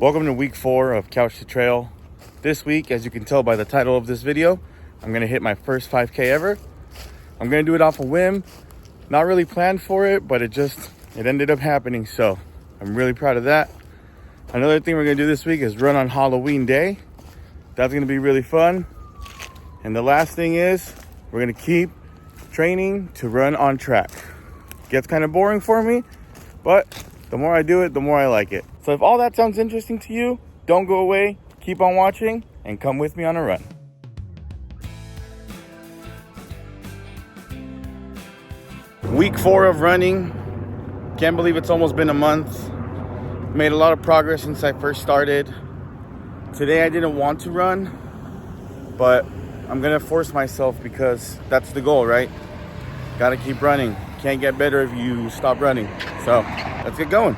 Welcome to week 4 of Couch to Trail. This week, as you can tell by the title of this video, I'm gonna hit my first 5K ever. I'm gonna do it off a whim. Not really planned for it, but it ended up happening, so I'm really proud of that. Another thing we're gonna do this week is run on Halloween Day. That's gonna be really fun. And the last thing is, we're gonna keep training to run on track. Gets kind of boring for me, but the more I do it, the more I like it. So if all that sounds interesting to you, don't go away, keep on watching, and come with me on a run. Week 4 of running. Can't believe it's almost been a month. Made a lot of progress since I first started. Today I didn't want to run, but I'm gonna force myself because that's the goal, right? Gotta keep running. Can't get better if you stop running. So let's get going.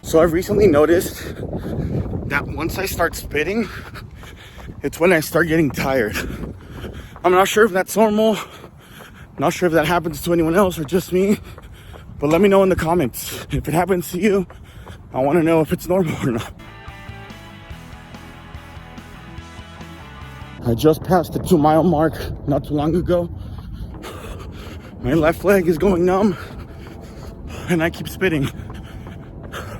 So I've recently noticed that once I start spitting, it's when I start getting tired. I'm not sure if that's normal. Not sure if that happens to anyone else or just me. But let me know in the comments. If it happens to you, I want to know if it's normal or not. I just passed the 2-mile mark not too long ago. My left leg is going numb and I keep spitting.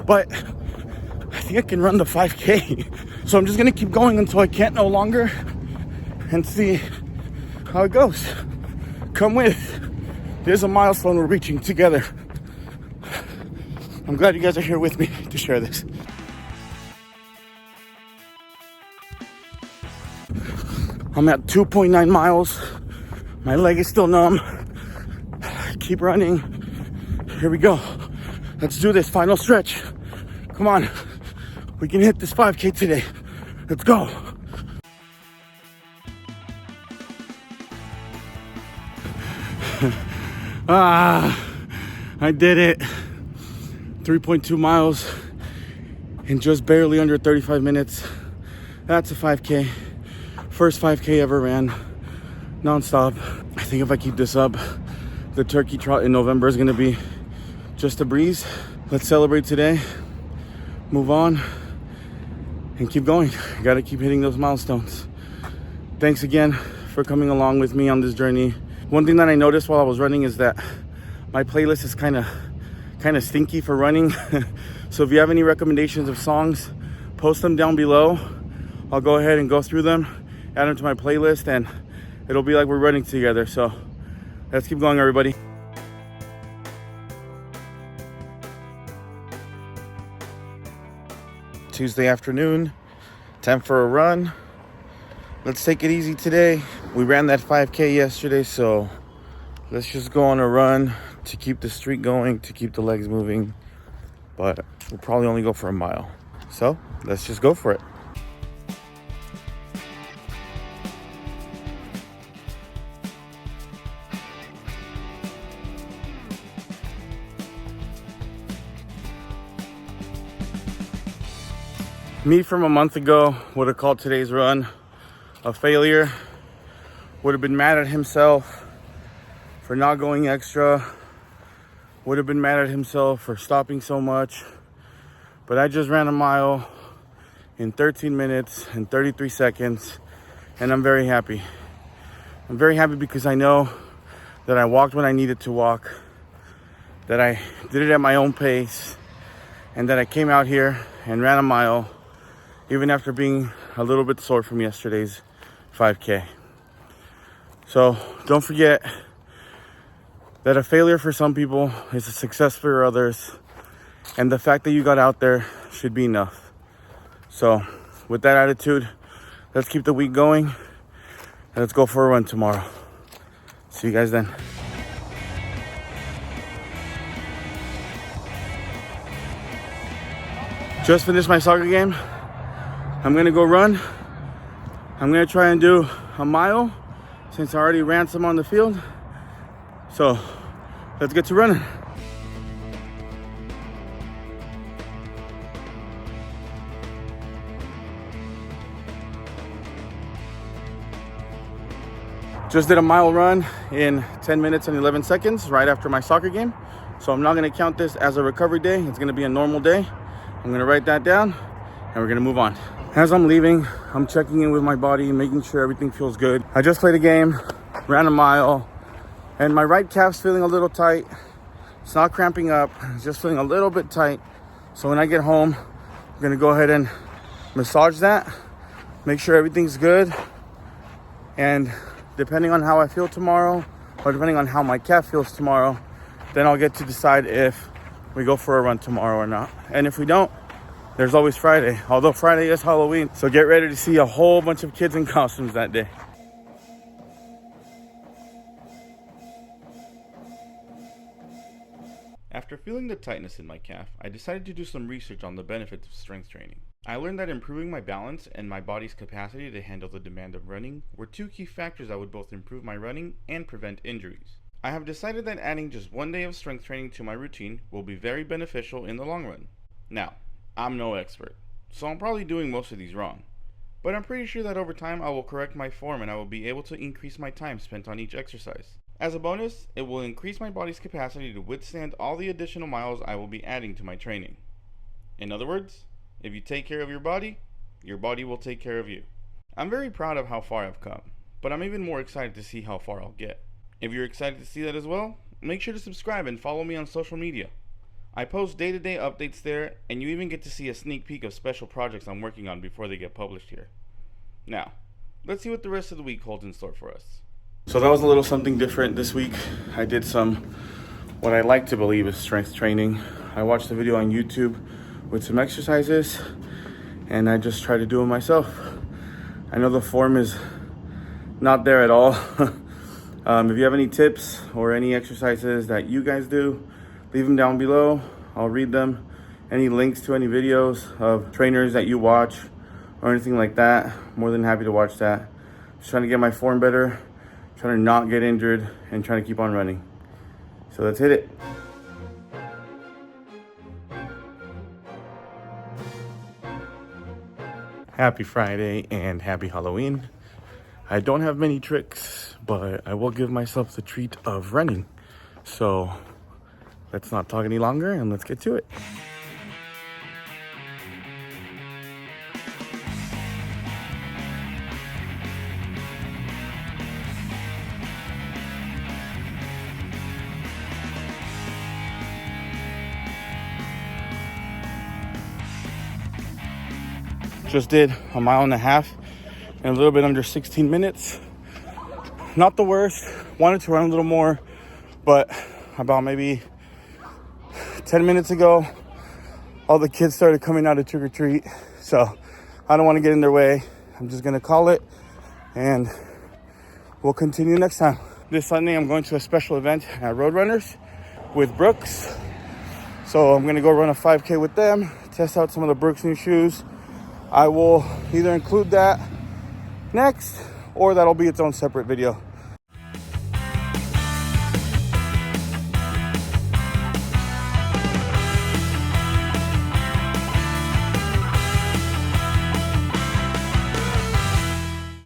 But I think I can run the 5K. So I'm just gonna keep going until I can't no longer and see how it goes. Come with. There's a milestone we're reaching together. I'm glad you guys are here with me to share this. I'm at 2.9 miles. My leg is still numb. Keep running. Here we go. Let's do this final stretch. Come on. We can hit this 5K today. Let's go. I did it. 3.2 miles in just barely under 35 minutes. That's a 5K. First 5K ever ran non-stop. I think if I keep this up, the turkey trot in November is gonna be just a breeze. Let's celebrate today, move on, and keep going. Gotta keep hitting those milestones. Thanks again for coming along with me on this journey. One thing that I noticed while I was running is that my playlist is kind of stinky for running. So if you have any recommendations of songs, post them down below. I'll go ahead and go through them, add them to my playlist, and it'll be like we're running together. So let's keep going, everybody. Tuesday afternoon, time for a run. Let's take it easy today. We ran that 5K yesterday, so let's just go on a run to keep the streak going, to keep the legs moving. But we'll probably only go for a mile. So let's just go for it. Me from a month ago would have called today's run a failure. Would have been mad at himself for not going extra. Would have been mad at himself for stopping so much. But I just ran a mile in 13 minutes and 33 seconds, and I'm very happy. I'm very happy because I know that I walked when I needed to walk, that I did it at my own pace, and that I came out here and ran a mile even after being a little bit sore from yesterday's 5K. So don't forget that a failure for some people is a success for others, and the fact that you got out there should be enough. So with that attitude, let's keep the week going and let's go for a run tomorrow. See you guys then. Just finished my soccer game. I'm gonna go run. I'm gonna try and do a mile since I already ran some on the field. So let's get to running. Just did a mile run in 10 minutes and 11 seconds right after my soccer game. So I'm not gonna count this as a recovery day. It's gonna be a normal day. I'm gonna write that down and we're gonna move on. As I'm leaving, I'm checking in with my body, making sure everything feels good. I just played a game, ran a mile, and my right calf's feeling a little tight. It's not cramping up, it's just feeling a little bit tight. So when I get home, I'm gonna go ahead and massage that, make sure everything's good. And depending on how I feel tomorrow, or depending on how my calf feels tomorrow, then I'll get to decide if we go for a run tomorrow or not. And if we don't, there's always Friday. Although Friday is Halloween, so get ready to see a whole bunch of kids in costumes that day. After feeling the tightness in my calf, I decided to do some research on the benefits of strength training. I learned that improving my balance and my body's capacity to handle the demand of running were two key factors that would both improve my running and prevent injuries. I have decided that adding just one day of strength training to my routine will be very beneficial in the long run. Now, I'm no expert, so I'm probably doing most of these wrong. But I'm pretty sure that over time I will correct my form and I will be able to increase my time spent on each exercise. As a bonus, it will increase my body's capacity to withstand all the additional miles I will be adding to my training. In other words, if you take care of your body will take care of you. I'm very proud of how far I've come, but I'm even more excited to see how far I'll get. If you're excited to see that as well, make sure to subscribe and follow me on social media. I post day-to-day updates there, and you even get to see a sneak peek of special projects I'm working on before they get published here. Now, let's see what the rest of the week holds in store for us. So that was a little something different this week. I did what I like to believe is strength training. I watched a video on YouTube with some exercises, and I just tried to do them myself. I know the form is not there at all. If you have any tips or any exercises that you guys do, leave them down below. I'll read them. Any links to any videos of trainers that you watch or anything like that, more than happy to watch that. Just trying to get my form better, trying to not get injured, and trying to keep on running. So let's hit it. Happy Friday and happy Halloween. I don't have many tricks, but I will give myself the treat of running. So let's not talk any longer and let's get to it. Just did 1.5 miles in a little bit under 16 minutes. Not the worst. Wanted to run a little more, but about maybe 10 minutes ago, all the kids started coming out to trick or treat. So I don't want to get in their way. I'm just going to call it and we'll continue next time. This Sunday, I'm going to a special event at Roadrunners with Brooks. So I'm going to go run a 5K with them, test out some of the Brooks new shoes. I will either include that next or that'll be its own separate video.